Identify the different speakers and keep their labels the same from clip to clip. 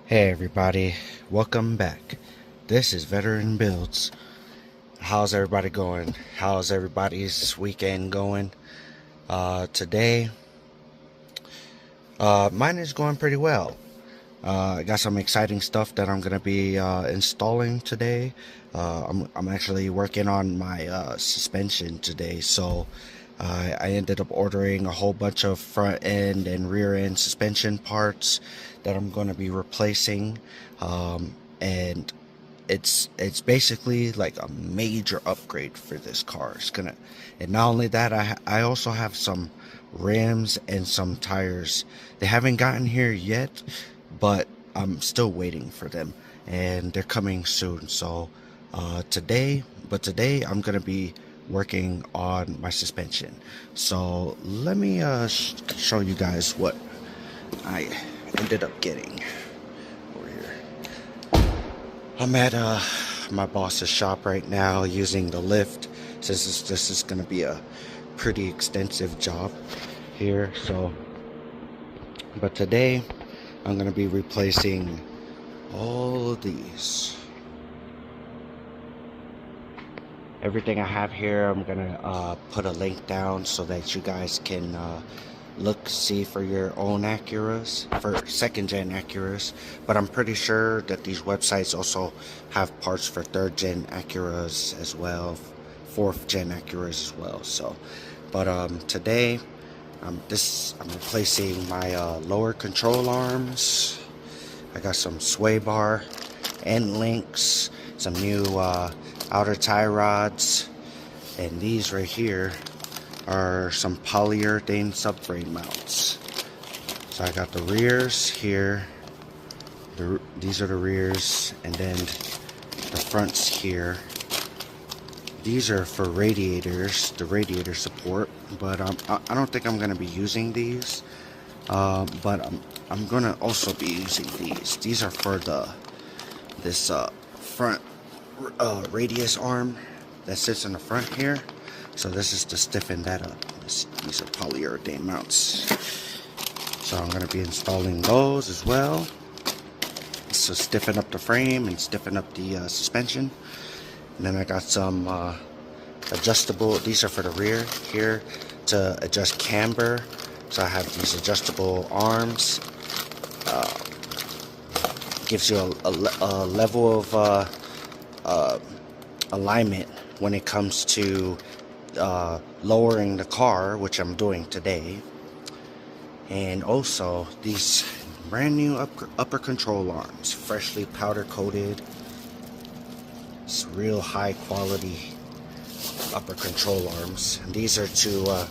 Speaker 1: Hey everybody, welcome back. This is Veteran Builds. How's everybody going? How's everybody's weekend going? Today, mine is going pretty well. I got some exciting stuff that I'm gonna be installing today. I'm actually working on my suspension today, so I ended up ordering a whole bunch of front end and rear end suspension parts that I'm going to be replacing, and it's basically like a major upgrade for this car. And not only that, I also have some rims and some tires. They haven't gotten here yet, but I'm still waiting for them, and they're coming soon. So today I'm gonna be working on my suspension. So let me show you guys what I ended up getting over here. I'm at my boss's shop right now using the lift, since this is gonna be a pretty extensive job here. But today I'm gonna be replacing all of these. Everything I have here, I'm gonna put a link down so that you guys can see for your own Acuras, for second-gen Acuras. But I'm pretty sure that these websites also have parts for third-gen Acuras as well, fourth-gen Acuras as well. So, but today I'm replacing my lower control arms. I got some sway bar end links, some new outer tie rods, and these right here are some polyurethane subframe mounts. So I got the rears here, these are the rears, and then the fronts here. These are for radiators, the radiator support, but I don't think I'm going to be using these, but I'm going to also be using these. These are for this front radius arm that sits in the front here. So this is to stiffen that up. These are polyurethane mounts. So I'm going to be installing those as well. So stiffen up the frame and stiffen up the suspension. And then I got some adjustable, these are for the rear here to adjust camber. So I have these adjustable arms. Gives you a level of alignment when it comes to lowering the car, which I'm doing today. And also these brand new upper control arms, freshly powder coated. It's real high quality upper control arms, and these are to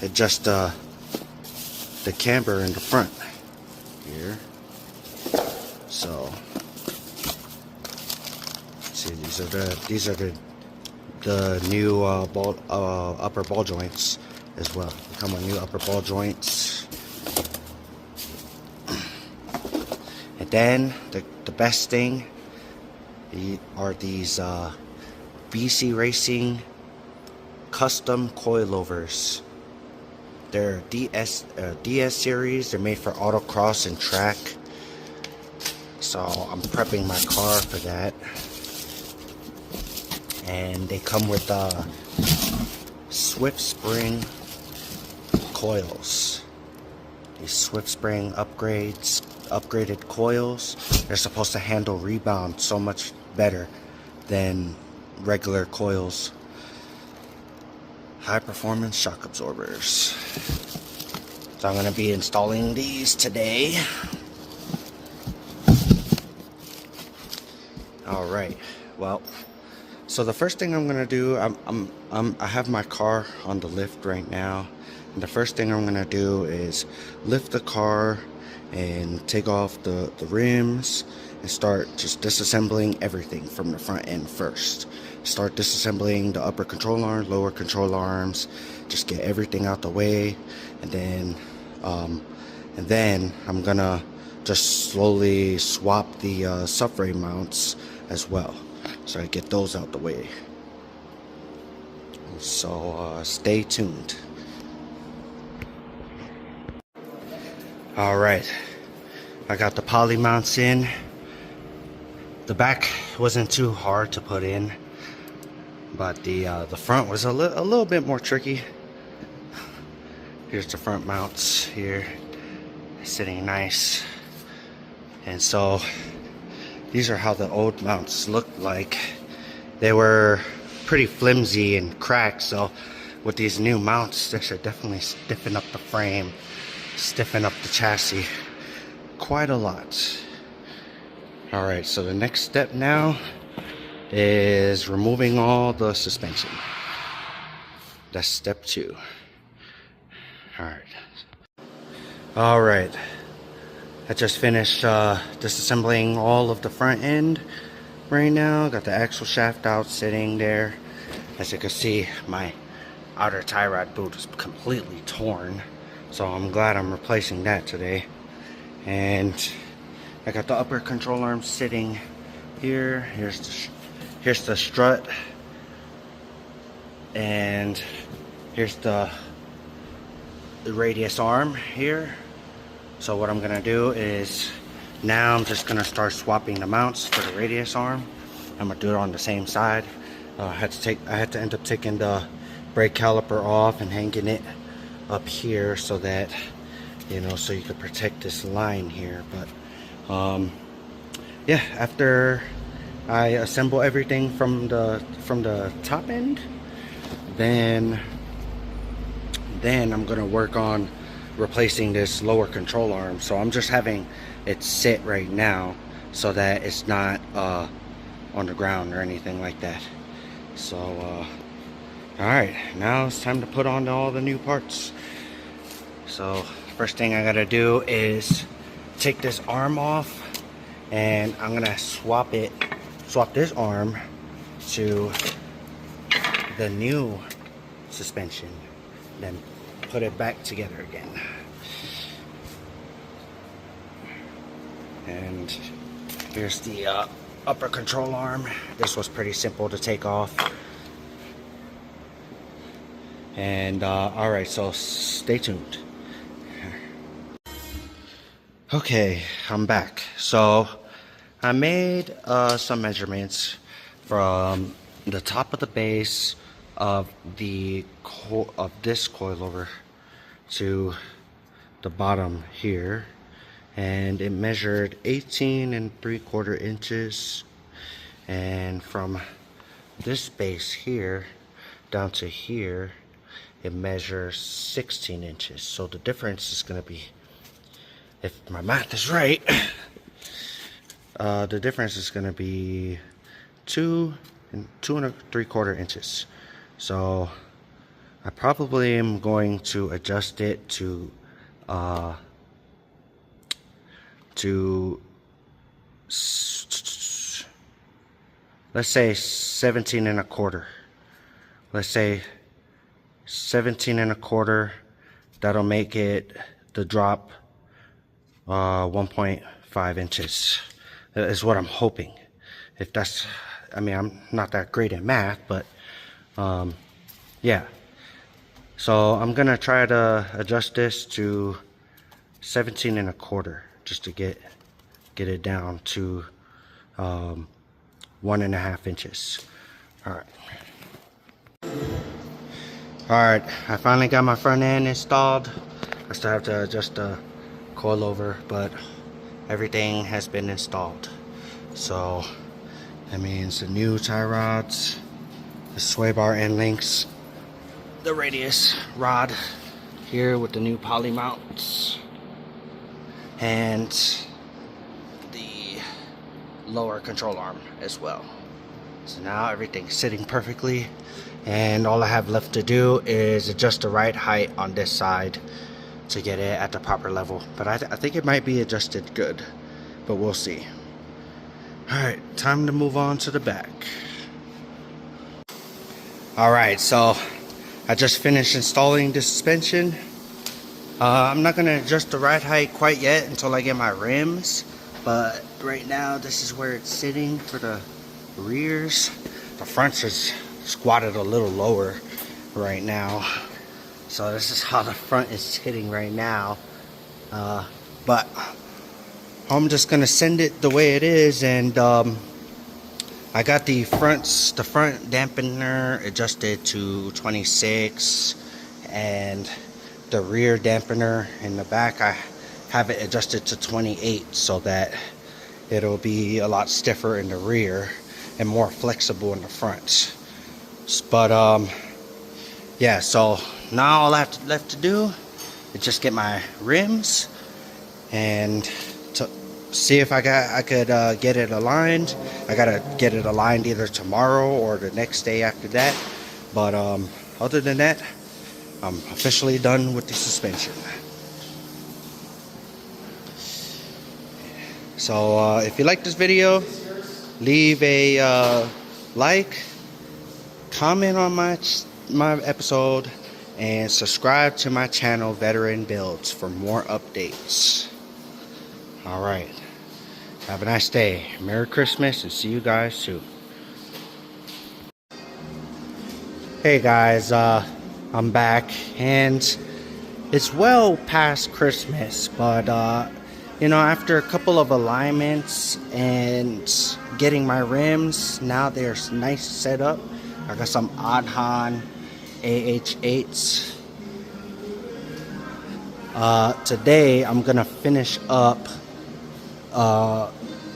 Speaker 1: adjust the camber in the front here. So see, these are the new upper ball joints as well. They come with new upper ball joints. And then the best thing are these BC Racing custom coilovers. They're DS series. They're made for autocross and track. So I'm prepping my car for that. And they come with Swift Spring coils. These Swift Spring upgraded coils. They're supposed to handle rebound so much better than regular coils. High performance shock absorbers. So I'm going to be installing these today. Alright, well, so the first thing I'm gonna do, I have my car on the lift right now, and the first thing I'm gonna do is lift the car and take off the rims and start just disassembling everything from the front end first. Start disassembling the upper control arms, lower control arms, just get everything out the way, and then I'm gonna just slowly swap the subframe mounts as well. So I get those out the way. So stay tuned. Alright, I got the poly mounts in. The back wasn't too hard to put in, but the front was a little bit more tricky. Here's the front mounts here, sitting nice. And so these are how the old mounts looked like. They were pretty flimsy and cracked, so with these new mounts, they should definitely stiffen up the frame, stiffen up the chassis quite a lot. Alright, so the next step now is removing all the suspension. That's step 2. Alright, I just finished disassembling all of the front end right now. Got the axle shaft out sitting there. As you can see, my outer tie rod boot is completely torn, so I'm glad I'm replacing that today. And I got the upper control arm sitting here. Here's the strut, and here's the radius arm here. So what I'm gonna do is, now I'm just gonna start swapping the mounts for the radius arm. I'm gonna do it on the same side. I had to end up taking the brake caliper off and hanging it up here so that, you know, so you could protect this line here. But yeah, after I assemble everything from the top end, then I'm gonna work on replacing this lower control arm. So I'm just having it sit right now so that it's not on the ground or anything like that. So alright, now it's time to put on all the new parts. So first thing I gotta do is take this arm off, and I'm gonna swap this arm to the new suspension, then put it back together again. And here's the upper control arm. This was pretty simple to take off. And alright, so stay tuned. Okay, I'm back. So I made some measurements from the top of the base of this coilover to the bottom here, and it measured 18 3/4 inches, and from this base here down to here it measures 16 inches. So the difference is going to be, if my math is right, the difference is going to be 2 3/4 inches. So I probably am going to adjust it to let's say 17 1/4. Let's say 17 1/4. That'll make it the drop 1.5 inches is what I'm hoping. If that's, I mean, I'm not that great at math, but yeah. So I'm gonna try to adjust this to 17 1/4 just to get it down to 1.5 inches. Alright, I finally got my front end installed. I still have to adjust the coilover, but everything has been installed. So that means the new tie rods, the sway bar end links, the radius rod here with the new poly mounts, and the lower control arm as well. So now everything's sitting perfectly, and all I have left to do is adjust the right height on this side to get it at the proper level. But I think it might be adjusted good, but we'll see. Alright, time to move on to the back. Alright, so I just finished installing the suspension. I'm not going to adjust the ride height quite yet until I get my rims, but right now this is where it's sitting for the rears. The front's is squatted a little lower right now, so this is how the front is sitting right now. But I'm just gonna send it the way it is. And I got the front dampener adjusted to 26, and the rear dampener in the back I have it adjusted to 28, so that it'll be a lot stiffer in the rear and more flexible in the front. But yeah, so now all I have left to do is just get my rims and to see if I could get it aligned. I gotta get it aligned either tomorrow or the next day after that. But other than that, I'm officially done with the suspension. So if you like this video, leave a like, comment on my episode, and subscribe to my channel, Veteran Builds, for more updates. Alright, have a nice day. Merry Christmas, and see you guys soon. Hey guys, I'm back, and it's well past Christmas, but you know, after a couple of alignments and getting my rims, now they're nice set up. I got some Aodhan AH08s. Today I'm gonna finish up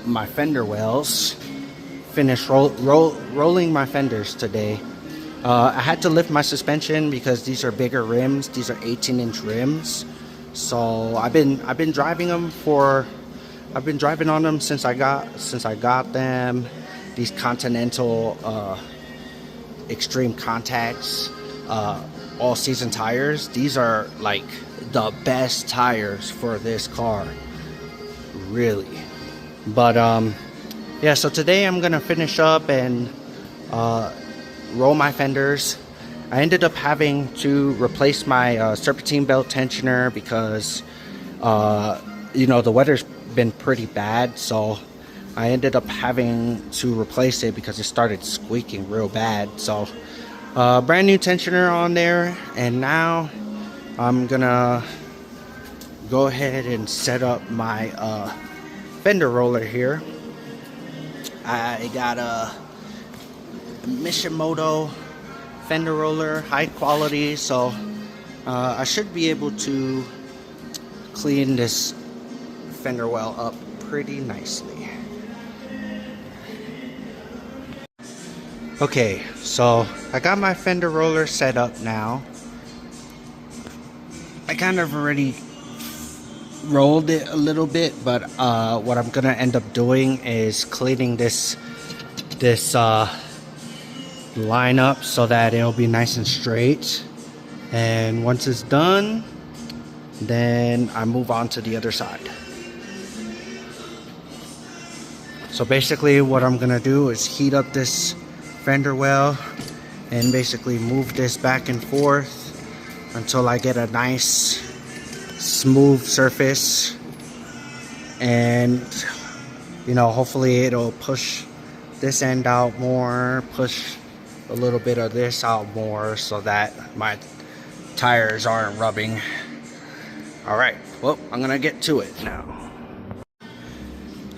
Speaker 1: my fender wells. Finish rolling my fenders today. I had to lift my suspension because these are bigger rims. These are 18-inch rims. So I've been driving them I've been driving on them since I got them. These Continental Extreme Contacts all season tires. These are like the best tires for this car, really. But yeah, so today I'm gonna finish up and roll my fenders. I ended up having to replace my serpentine belt tensioner because you know, the weather's been pretty bad, so I ended up having to replace it because it started squeaking real bad. So brand new tensioner on there, and now I'm gonna go ahead and set up my fender roller here. I got a Mishimoto fender roller, high quality, so I should be able to clean this fender well up pretty nicely. Okay, so I got my fender roller set up now. I kind of already rolled it a little bit, but what I'm gonna end up doing is cleaning this line up so that it'll be nice and straight. And once it's done, then I move on to the other side. So basically what I'm gonna do is heat up this fender well and basically move this back and forth until I get a nice smooth surface, and you know, hopefully it'll push this end out more, push a little bit of this out more, so that my tires aren't rubbing. Alright, well, I'm gonna get to it now.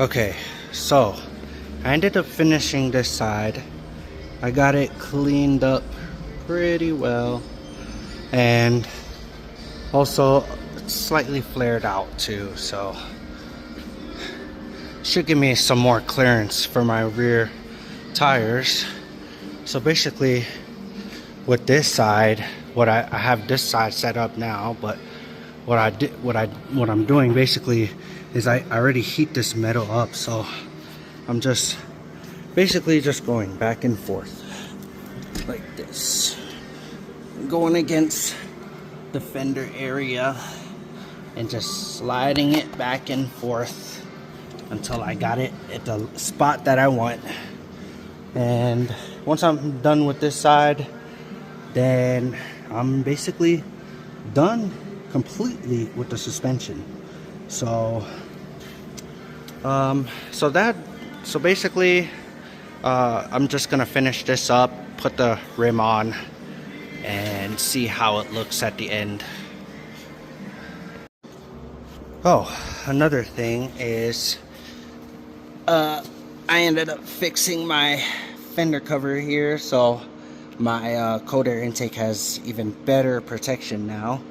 Speaker 1: Okay, so I ended up finishing this side. I got it cleaned up pretty well, and also slightly flared out too, so should give me some more clearance for my rear tires. So basically with this side, what I have this side set up now, but what I'm doing basically is I already heat this metal up, so I'm just basically just going back and forth like this, going against the fender area and just sliding it back and forth until I got it at the spot that I want. And once I'm done with this side, then I'm basically done completely with the suspension. So so basically I'm just gonna finish this up, put the rim on, and see how it looks at the end. Oh, another thing is I ended up fixing my fender cover here, so my cold air intake has even better protection now.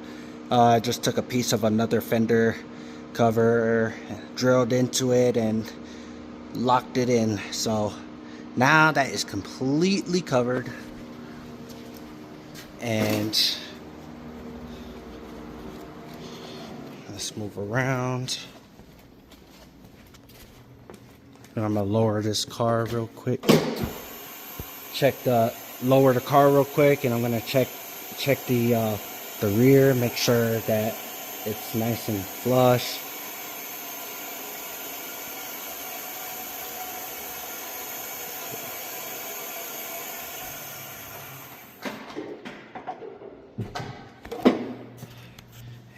Speaker 1: I just took a piece of another fender cover, drilled into it, and locked it in. So now that is completely covered. And let's move around. And I'm gonna lower this car real quick. Lower the car real quick, and I'm gonna check the rear, make sure that it's nice and flush.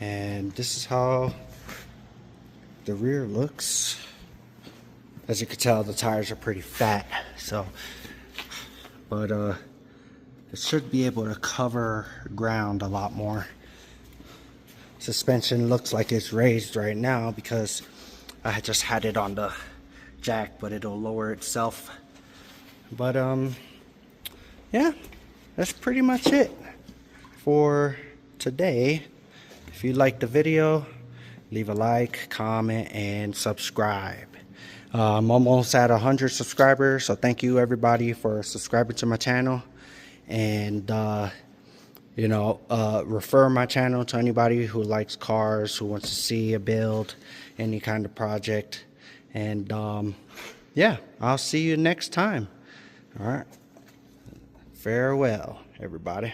Speaker 1: And this is how the rear looks. As you can tell, the tires are pretty fat, so but it should be able to cover ground a lot more. Suspension looks like it's raised right now because I just had it on the jack, but it'll lower itself. But yeah, that's pretty much it for today. If you liked the video, leave a like, comment, and subscribe. I'm almost at 100 subscribers, so thank you everybody for subscribing to my channel. And refer my channel to anybody who likes cars, who wants to see a build, any kind of project. And yeah, I'll see you next time. All right, farewell everybody.